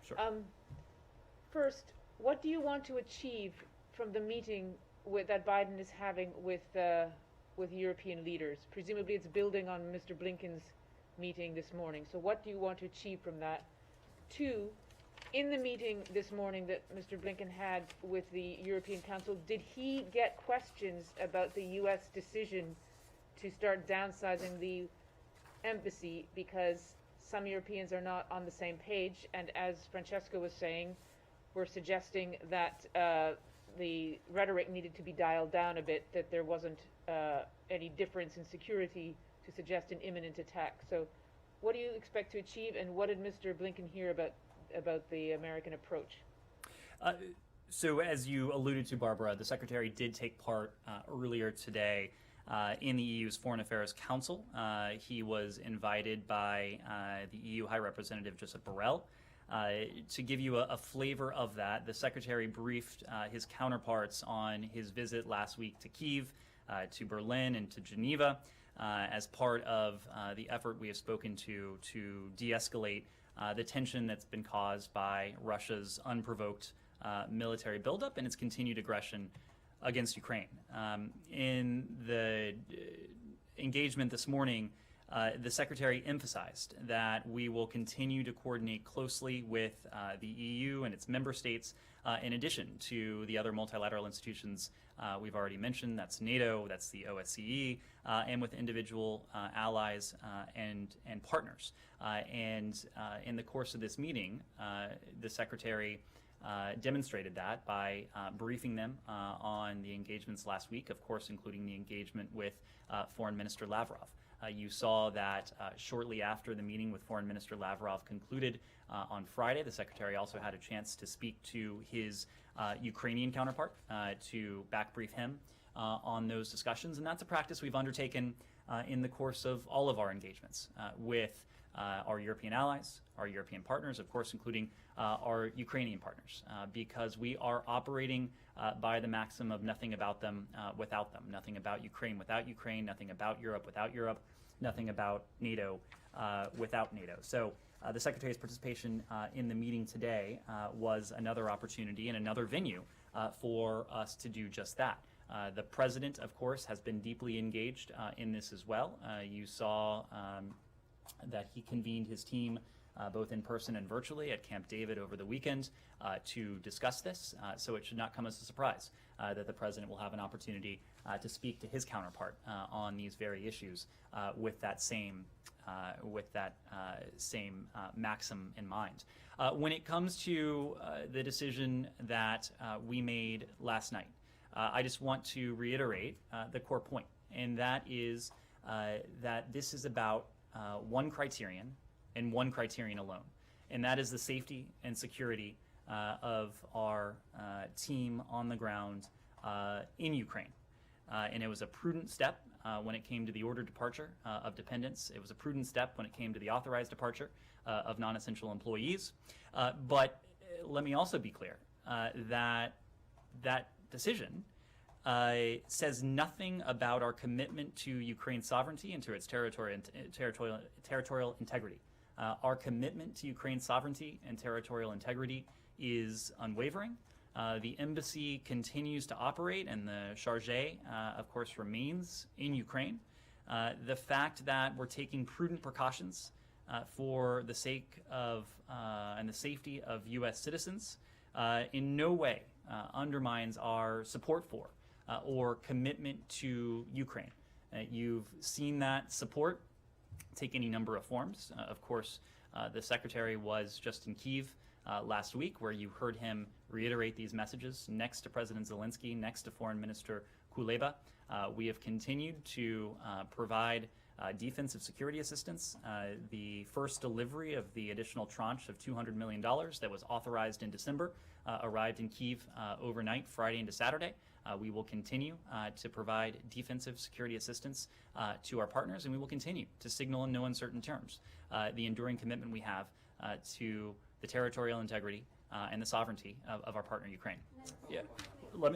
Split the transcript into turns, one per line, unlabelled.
Sure.
First, what do you want to achieve from the meeting that Biden is having with European leaders? Presumably, it's building on Mr. Blinken's meeting this morning. So, what do you want to achieve from that? Two, in the meeting this morning that Mr. Blinken had with the European Council, did he get questions about the U.S. decision to start downsizing the embassy because some Europeans are not on the same page? And as Francesca was saying, we're suggesting that the rhetoric needed to be dialed down a bit, that there wasn't any difference in security to suggest an imminent attack. So what do you expect to achieve, and what did Mr. Blinken hear about the American approach?
So as you alluded to, Barbara, the Secretary did take part earlier today in the EU's Foreign Affairs Council. He was invited by the EU High Representative Josep Borrell. To give you a flavor of that, the Secretary briefed his counterparts on his visit last week to Kyiv, to Berlin, and to Geneva as part of the effort we have spoken to de-escalate the tension that's been caused by Russia's unprovoked military buildup and its continued aggression against Ukraine. In the engagement this morning, the Secretary emphasized that we will continue to coordinate closely with the EU and its member states, in addition to the other multilateral institutions we've already mentioned. That's NATO, that's the OSCE, and with individual allies and partners. And in the course of this meeting, the Secretary demonstrated that by briefing them on the engagements last week, of course, including the engagement with Foreign Minister Lavrov. You saw that shortly after the meeting with Foreign Minister Lavrov concluded on Friday, the Secretary also had a chance to speak to his Ukrainian counterpart to back brief him on those discussions. And that's a practice we've undertaken in the course of all of our engagements with our European allies, our European partners, of course, including our Ukrainian partners, because we are operating by the maxim of nothing about them without them, nothing about Ukraine without Ukraine, nothing about Europe without Europe, nothing about NATO without NATO. So the Secretary's participation in the meeting today was another opportunity and another venue for us to do just that. The President, of course, has been deeply engaged in this as well. You saw that he convened his team both in person and virtually at Camp David over the weekend to discuss this. So it should not come as a surprise that the President will have an opportunity to speak to his counterpart on these very issues with that same maxim in mind. When it comes to the decision that we made last night, I just want to reiterate the core point, and that is that this is about one criterion and one criterion alone, and that is the safety and security of our team on the ground in Ukraine. And it was a prudent step when it came to the ordered departure of dependents. It was a prudent step when it came to the authorized departure of non-essential employees. But let me also be clear that that decision says nothing about our commitment to Ukraine's sovereignty and to its territorial integrity. Our commitment to Ukraine's sovereignty and territorial integrity is unwavering. The embassy continues to operate, and the chargé, of course, remains in Ukraine. The fact that we're taking prudent precautions for the sake of and the safety of U.S. citizens in no way undermines our support for or commitment to Ukraine. You've seen that support take any number of forms. Of course, the Secretary was just in Kyiv last week, where you heard him reiterate these messages next to President Zelensky, next to Foreign Minister Kuleba. We have continued to provide defensive security assistance. The first delivery of the additional tranche of $200 million that was authorized in December arrived in Kyiv overnight, Friday into Saturday. We will continue to provide defensive security assistance to our partners, and we will continue to signal in no uncertain terms the enduring commitment we have to the territorial integrity and the sovereignty of our partner, Ukraine.
Yeah.